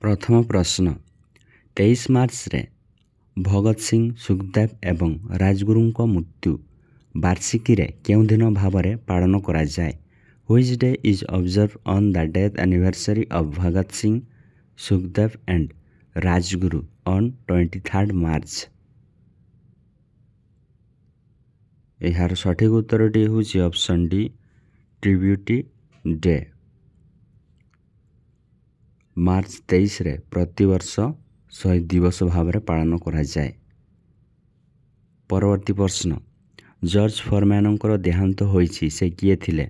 प्रथम प्रश्न 23 मार्च रे भगत सिंह सुखदेव एवं राजगुरु मृत्यु वार्षिकी रे केउं दिन भावरे पालन करा जाए। Which day is observe on the death anniversary of Bhagat Singh Sukhdev and Rajguru on 23 मार्च। यार सठिक उत्तरटी होची ऑप्शन डी ट्रिब्यूट डे। मार्च 23 रे प्रतिवर्ष शहीद दिवस भाव में पालन करा जाए। परवर्ती प्रश्न जॉर्ज फॉरमैन देहांत होइछि से किए थिले।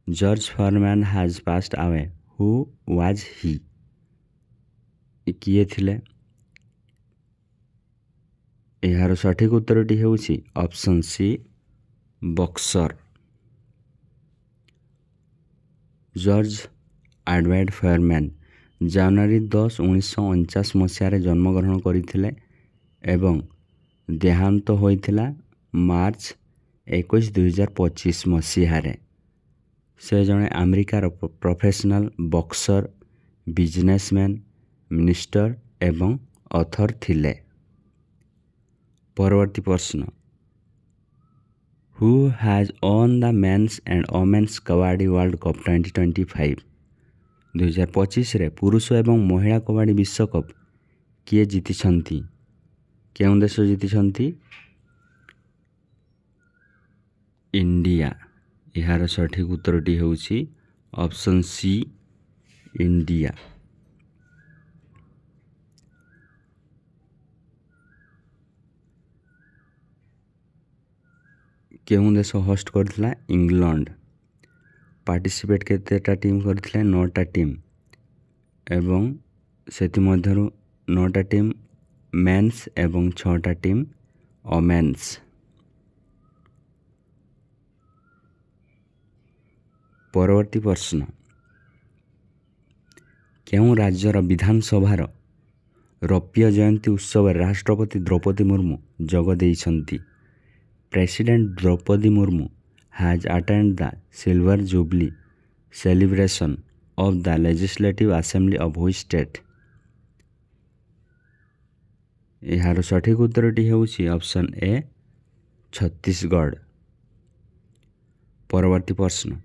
George Foreman has passed away who was he. किए थिले। यार सठिक उत्तरटी होछि option C Buxar. George Edward Foreman जनवरी 10 1949 मसीह जन्मग्रहण करथिले एवं देहांत होइथिला मार्च 21 2025 मसीह। से जड़े अमेरिकार प्रोफेशनल बक्सर बिजनेसमैन मिनिस्टर एवं ऑथर थिले। परवर्ती प्रश्न who has won the men's and women's kabaddi world cup 2025। 2025 रे पुरुष एवं महिला कबड्डी विश्वकप किए जीति केउं देश जीति? इंडिया। यार सठिक उत्तरटी होछि ऑप्शन सी इंडिया। केउं देश होस्ट करथिला? इंग्लैंड। पार्टिसिपेट केतेटा टीम करथिले? 9टा टीम एवं सेति मध्यरु 9टा टीम मेन्स एवं 6टा टीम वोमेन्स। परवर्ती प्रश्न केउं राज्यर विधानसभार रौप्य जयंती उत्सव राष्ट्रपति द्रौपदी मुर्मू जोग देइछंती। President Droupadi Murmu has attained the silver jubilee celebration of the legislative assembly of which state? यार सठिक उत्तरटी होछि ऑप्शन ए छत्तीसगढ़। परवर्ती प्रश्न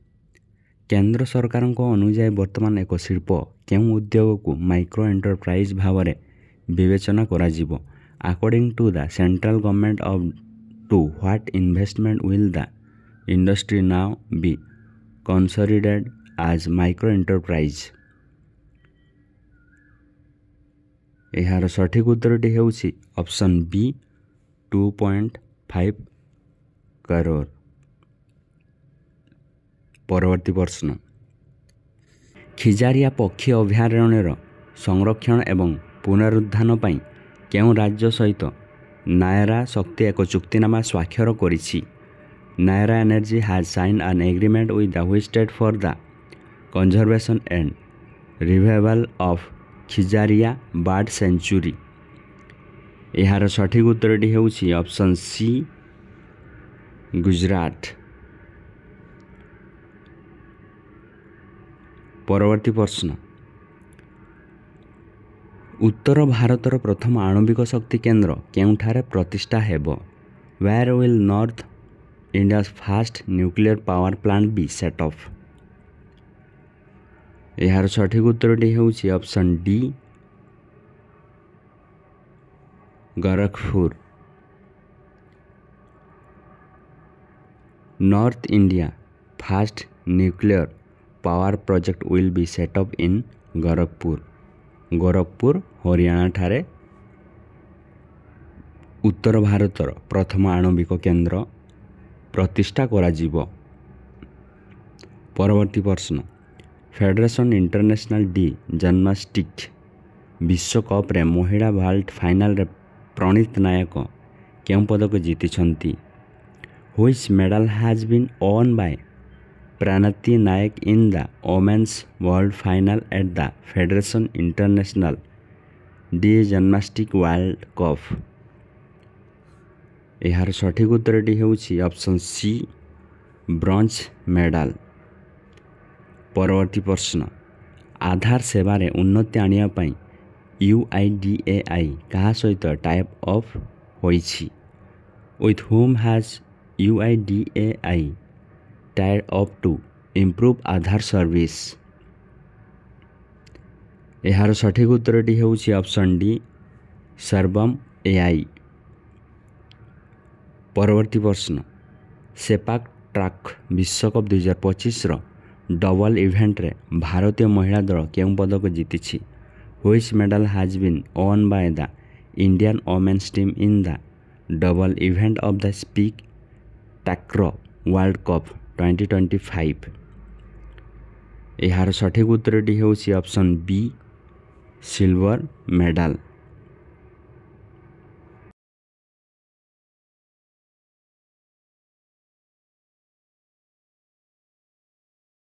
केंद्र सरकार अनुजाई वर्तमान एक शिल्प केउं उद्योग को माइक्रो एंटरप्राइज भाव में विवेचना करा जिवो। According to the central government of to what investment will the industry now be considered as micro enterprise? यार सठिक उत्तरटी होछि ऑप्शन बी 2.5 करोड़। परवर्ती प्रश्न खिजारिया पक्षी अभयारण्यर संरक्षण एवं पुनरुद्धान पई केउं राज्य सहित नायरा शक्ति एक चुक्तिनामा स्वाक्षर करिछि। Naira Energy has signed an agreement with the which state for the conservation and revival of Khijadiya bird sanctuary? यार सठिक उत्तरटी होछि ऑप्शन सी गुजरात। परवर्ती प्रश्न उत्तर भारतर प्रथम आणविक शक्ति केंद्र केउंठारे प्रतिष्ठा हेबो? Where will North India's first nuclear power plant be set off? यार सठिक उत्तरटी होछि option D Gorakhpur. North India first nuclear power project will be set up in Gorakhpur. Gorakhpur Haryana ठारे उत्तर भारतर प्रथम आणविक केंद्र प्रतिष्ठा करा जिवो। परवर्ती प्रश्न फेडरेशन इंटरनेशनल डी जिम्नास्टिक विश्वकप रे महिला वर्ल्ड फाइनल रे प्रणीत नायक केउं पदक जीतिछंती? Which medal has been won by Pranati Nayak in the women's world final at the federation international de gymnastic world cup? यार सठिक उत्तरटी होछि ऑप्शन सी ब्रोंज मेडल। परवर्ती प्रश्न आधार सेवारे उन्नति आनिया पई UIDAI कहा सहित टाइप ऑफ होइछि with whom has UIDAI tied up to improve Aadhaar service. एहार सठिक उत्तरटी हेउछि ऑप्शन डी सर्वम AI। परवर्ती प्रश्न सेपाक ट्राक विश्वकप 2025 डबल इवेंट रे भारतीय महिला दल केउं पदक जीतिछि which medal has been won by the Indian women's team in the double event of the sepak takraw world cup 2025। एहार सठिक उत्तरटी हेउछि ऑप्शन बी सिल्वर मेडल।